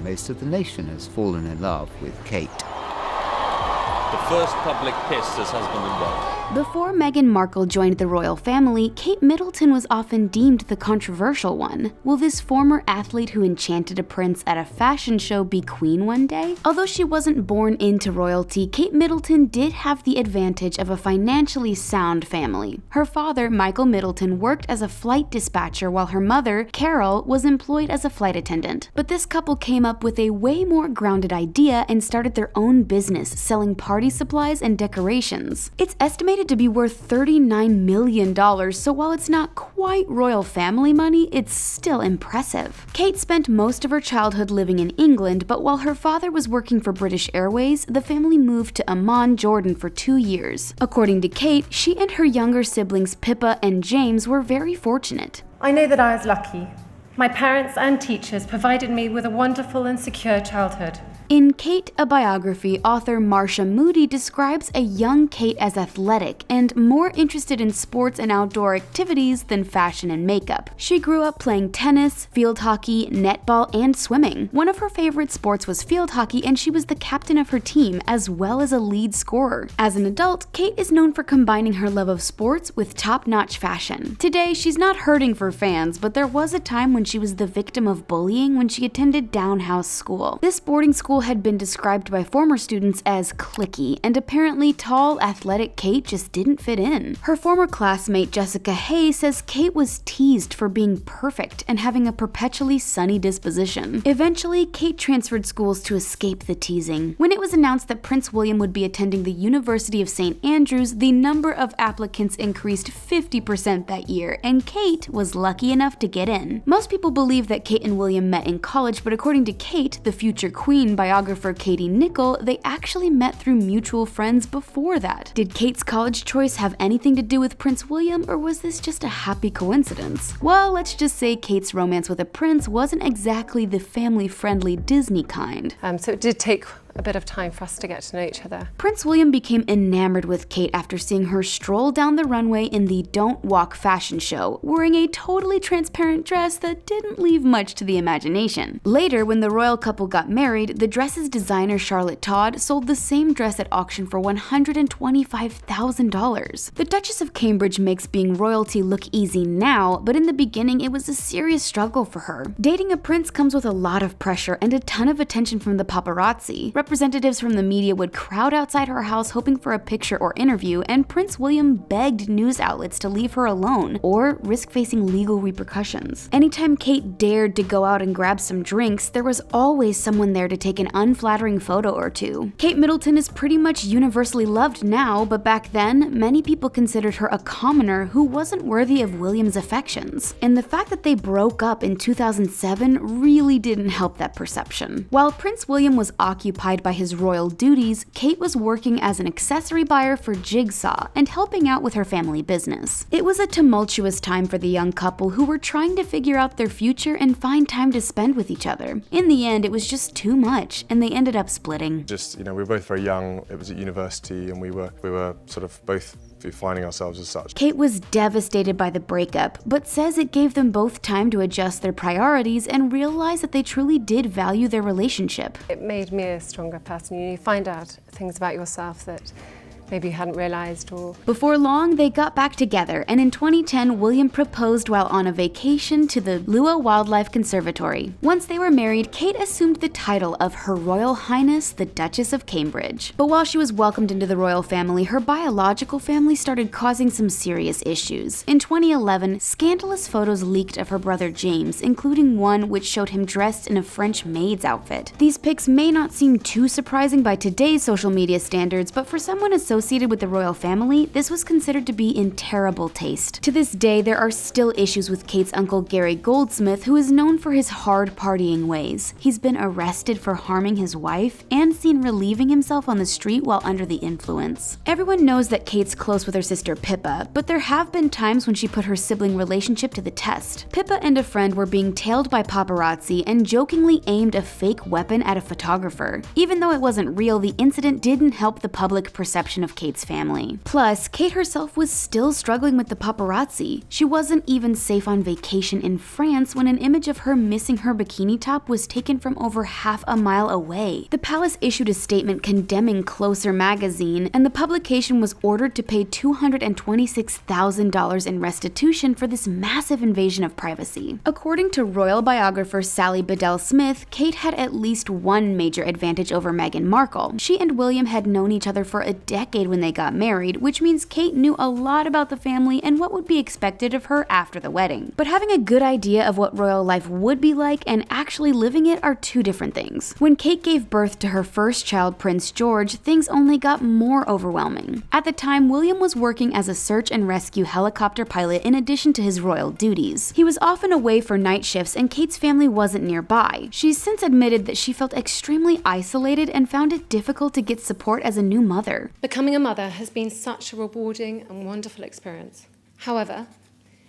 most of the nation has fallen in love with Kate. The first public kiss as husband and wife. Before Meghan Markle joined the royal family, Kate Middleton was often deemed the controversial one. Will this former athlete who enchanted a prince at a fashion show be queen one day? Although she wasn't born into royalty, Kate Middleton did have the advantage of a financially sound family. Her father, Michael Middleton, worked as a flight dispatcher while her mother, Carol, was employed as a flight attendant. But this couple came up with a way more grounded idea and started their own business, selling party supplies and decorations. It's estimated to be worth $39 million, so while it's not quite royal family money, it's still impressive. Kate spent most of her childhood living in England, but while her father was working for British Airways, the family moved to Amman, Jordan for 2 years. According to Kate, she and her younger siblings Pippa and James were very fortunate. I know that I was lucky. My parents and teachers provided me with a wonderful and secure childhood. In Kate, a biography, author Marcia Moody describes a young Kate as athletic and more interested in sports and outdoor activities than fashion and makeup. She grew up playing tennis, field hockey, netball, and swimming. One of her favorite sports was field hockey, and she was the captain of her team, as well as a lead scorer. As an adult, Kate is known for combining her love of sports with top-notch fashion. Today, she's not hurting for fans, but there was a time when she was the victim of bullying when she attended Down House School. This boarding school had been described by former students as cliquey, and apparently tall, athletic Kate just didn't fit in. Her former classmate Jessica Hay says Kate was teased for being perfect and having a perpetually sunny disposition. Eventually, Kate transferred schools to escape the teasing. When it was announced that Prince William would be attending the University of St. Andrews, the number of applicants increased 50% that year, and Kate was lucky enough to get in. Most people believe that Kate and William met in college, but according to Kate, the future queen, biographer Katie Nicholl, they actually met through mutual friends before that. Did Kate's college choice have anything to do with Prince William, or was this just a happy coincidence? Well, let's just say Kate's romance with a prince wasn't exactly the family-friendly Disney kind. So it did take a bit of time for us to get to know each other. Prince William became enamored with Kate after seeing her stroll down the runway in the Don't Walk fashion show, wearing a totally transparent dress that didn't leave much to the imagination. Later, when the royal couple got married, the dress's designer Charlotte Todd sold the same dress at auction for $125,000. The Duchess of Cambridge makes being royalty look easy now, but in the beginning it was a serious struggle for her. Dating a prince comes with a lot of pressure and a ton of attention from the paparazzi. Representatives from the media would crowd outside her house hoping for a picture or interview, and Prince William begged news outlets to leave her alone or risk facing legal repercussions. Anytime Kate dared to go out and grab some drinks, there was always someone there to take an unflattering photo or two. Kate Middleton is pretty much universally loved now, but back then, many people considered her a commoner who wasn't worthy of William's affections. And the fact that they broke up in 2007 really didn't help that perception. While Prince William was occupied by his royal duties, Kate was working as an accessory buyer for Jigsaw and helping out with her family business. It was a tumultuous time for the young couple who were trying to figure out their future and find time to spend with each other. In the end, it was just too much, and they ended up splitting. We were both very young. It was at university, and we were sort of both finding ourselves as such. Kate was devastated by the breakup, but says it gave them both time to adjust their priorities and realize that they truly did value their relationship. It made me a stronger person. You find out things about yourself that maybe you hadn't realized. Before long, they got back together, and in 2010, William proposed while on a vacation to the Lua Wildlife Conservatory. Once they were married, Kate assumed the title of Her Royal Highness the Duchess of Cambridge. But while she was welcomed into the royal family, her biological family started causing some serious issues. In 2011, scandalous photos leaked of her brother James, including one which showed him dressed in a French maid's outfit. These pics may not seem too surprising by today's social media standards, but for someone associated with the royal family, this was considered to be in terrible taste. To this day, there are still issues with Kate's uncle Gary Goldsmith, who is known for his hard partying ways. He's been arrested for harming his wife and seen relieving himself on the street while under the influence. Everyone knows that Kate's close with her sister Pippa, but there have been times when she put her sibling relationship to the test. Pippa and a friend were being tailed by paparazzi and jokingly aimed a fake weapon at a photographer. Even though it wasn't real, the incident didn't help the public perception of of Kate's family. Plus, Kate herself was still struggling with the paparazzi. She wasn't even safe on vacation in France when an image of her missing her bikini top was taken from over half a mile away. The palace issued a statement condemning Closer magazine, and the publication was ordered to pay $226,000 in restitution for this massive invasion of privacy. According to royal biographer Sally Bedell Smith, Kate had at least one major advantage over Meghan Markle. She and William had known each other for a decade when they got married, which means Kate knew a lot about the family and what would be expected of her after the wedding. But having a good idea of what royal life would be like and actually living it are two different things. When Kate gave birth to her first child, Prince George, things only got more overwhelming. At the time, William was working as a search and rescue helicopter pilot in addition to his royal duties. He was often away for night shifts and Kate's family wasn't nearby. She's since admitted that she felt extremely isolated and found it difficult to get support as a new mother. Becoming a mother has been such a rewarding and wonderful experience. However,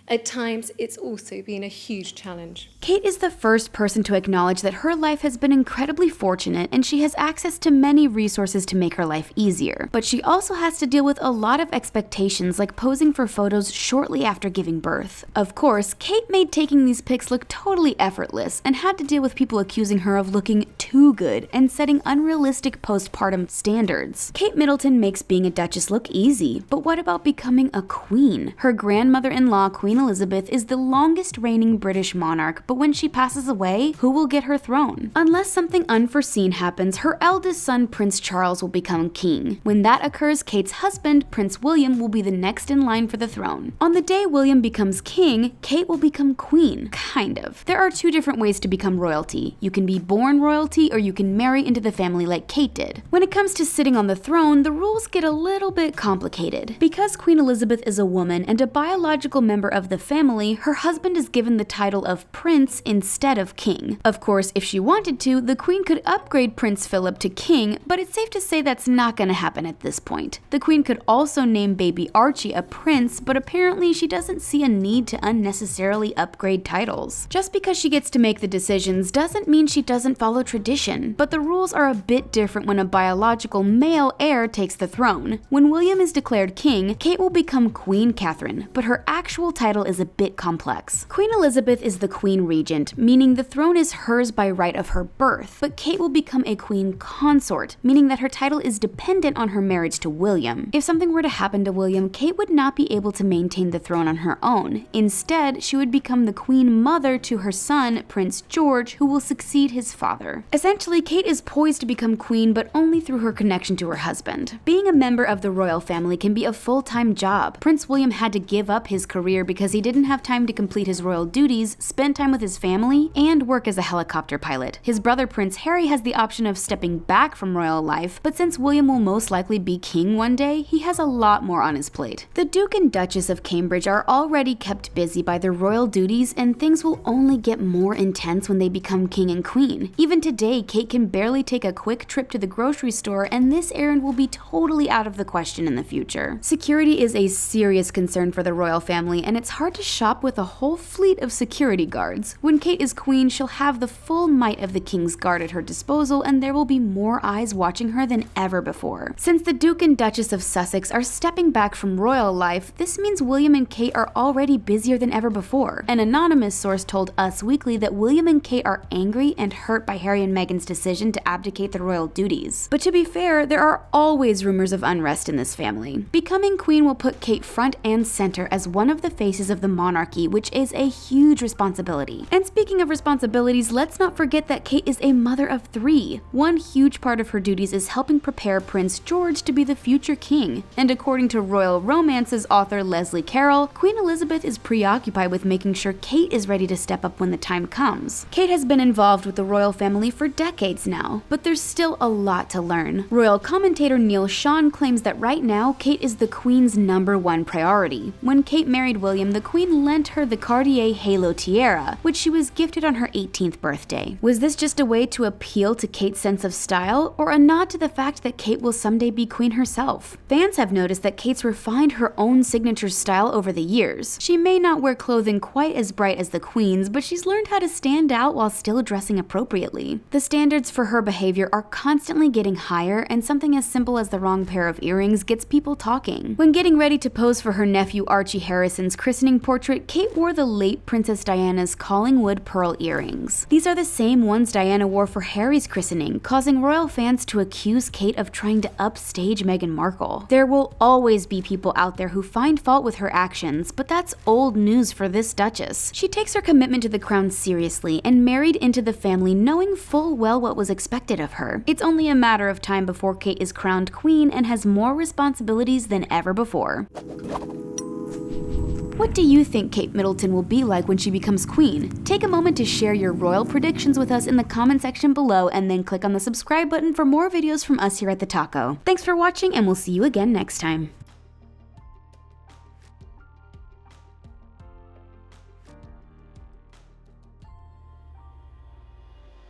at times, it's also been a huge challenge. Kate is the first person to acknowledge that her life has been incredibly fortunate and she has access to many resources to make her life easier. But she also has to deal with a lot of expectations, like posing for photos shortly after giving birth. Of course, Kate made taking these pics look totally effortless and had to deal with people accusing her of looking too good and setting unrealistic postpartum standards. Kate Middleton makes being a Duchess look easy, but what about becoming a queen? Her grandmother-in-law, Queen Elizabeth, is the longest reigning British monarch, but when she passes away, who will get her throne? Unless something unforeseen happens, her eldest son, Prince Charles, will become king. When that occurs, Kate's husband, Prince William, will be the next in line for the throne. On the day William becomes king, Kate will become queen. Kind of. There are two different ways to become royalty. You can be born royalty, or you can marry into the family like Kate did. When it comes to sitting on the throne, the rules get a little bit complicated. Because Queen Elizabeth is a woman and a biological member of the family, her husband is given the title of prince instead of king. Of course, if she wanted to, the queen could upgrade Prince Philip to king, but it's safe to say that's not gonna happen at this point. The queen could also name baby Archie a prince, but apparently she doesn't see a need to unnecessarily upgrade titles. Just because she gets to make the decisions doesn't mean she doesn't follow tradition, but the rules are a bit different when a biological male heir takes the throne. When William is declared king, Kate will become Queen Catherine, but her actual title is a bit complex. Queen Elizabeth is the queen regent, meaning the throne is hers by right of her birth, but Kate will become a queen consort, meaning that her title is dependent on her marriage to William. If something were to happen to William, Kate would not be able to maintain the throne on her own. Instead, she would become the queen mother to her son, Prince George, who will succeed his father. Essentially, Kate is poised to become queen, but only through her connection to her husband. Being a member of the royal family can be a full-time job. Prince William had to give up his career because he didn't have time to complete his royal duties, spend time with his family, and work as a helicopter pilot. His brother Prince Harry has the option of stepping back from royal life, but since William will most likely be king one day, he has a lot more on his plate. The Duke and Duchess of Cambridge are already kept busy by their royal duties, and things will only get more intense when they become king and queen. Even today, Kate can barely take a quick trip to the grocery store, and this errand will be totally out of the question in the future. Security is a serious concern for the royal family, and it's hard to shop with a whole fleet of security guards. When Kate is queen, she'll have the full might of the king's guard at her disposal, and there will be more eyes watching her than ever before. Since the Duke and Duchess of Sussex are stepping back from royal life, this means William and Kate are already busier than ever before. An anonymous source told Us Weekly that William and Kate are angry and hurt by Harry and Meghan's decision to abdicate the royal duties. But to be fair, there are always rumors of unrest in this family. Becoming queen will put Kate front and center as one of the faces of the monarchy, which is a huge responsibility. And speaking of responsibilities, let's not forget that Kate is a mother of 3. One huge part of her duties is helping prepare Prince George to be the future king. And according to Royal Romance's author Leslie Carroll, Queen Elizabeth is preoccupied with making sure Kate is ready to step up when the time comes. Kate has been involved with the royal family for decades now, but there's still a lot to learn. Royal commentator Neil Sean claims that right now, Kate is the Queen's #1 priority. When Kate married William, time, the Queen lent her the Cartier Halo Tiara, which she was gifted on her 18th birthday. Was this just a way to appeal to Kate's sense of style, or a nod to the fact that Kate will someday be queen herself? Fans have noticed that Kate's refined her own signature style over the years. She may not wear clothing quite as bright as the Queen's, but she's learned how to stand out while still dressing appropriately. The standards for her behavior are constantly getting higher, and something as simple as the wrong pair of earrings gets people talking. When getting ready to pose for her nephew Archie Harrison's christening portrait, Kate wore the late Princess Diana's Collingwood pearl earrings. These are the same ones Diana wore for Harry's christening, causing royal fans to accuse Kate of trying to upstage Meghan Markle. There will always be people out there who find fault with her actions, but that's old news for this Duchess. She takes her commitment to the crown seriously and married into the family knowing full well what was expected of her. It's only a matter of time before Kate is crowned queen and has more responsibilities than ever before. What do you think Kate Middleton will be like when she becomes queen? Take a moment to share your royal predictions with us in the comment section below, and then click on the subscribe button for more videos from us here at The Taco. Thanks for watching, and we'll see you again next time.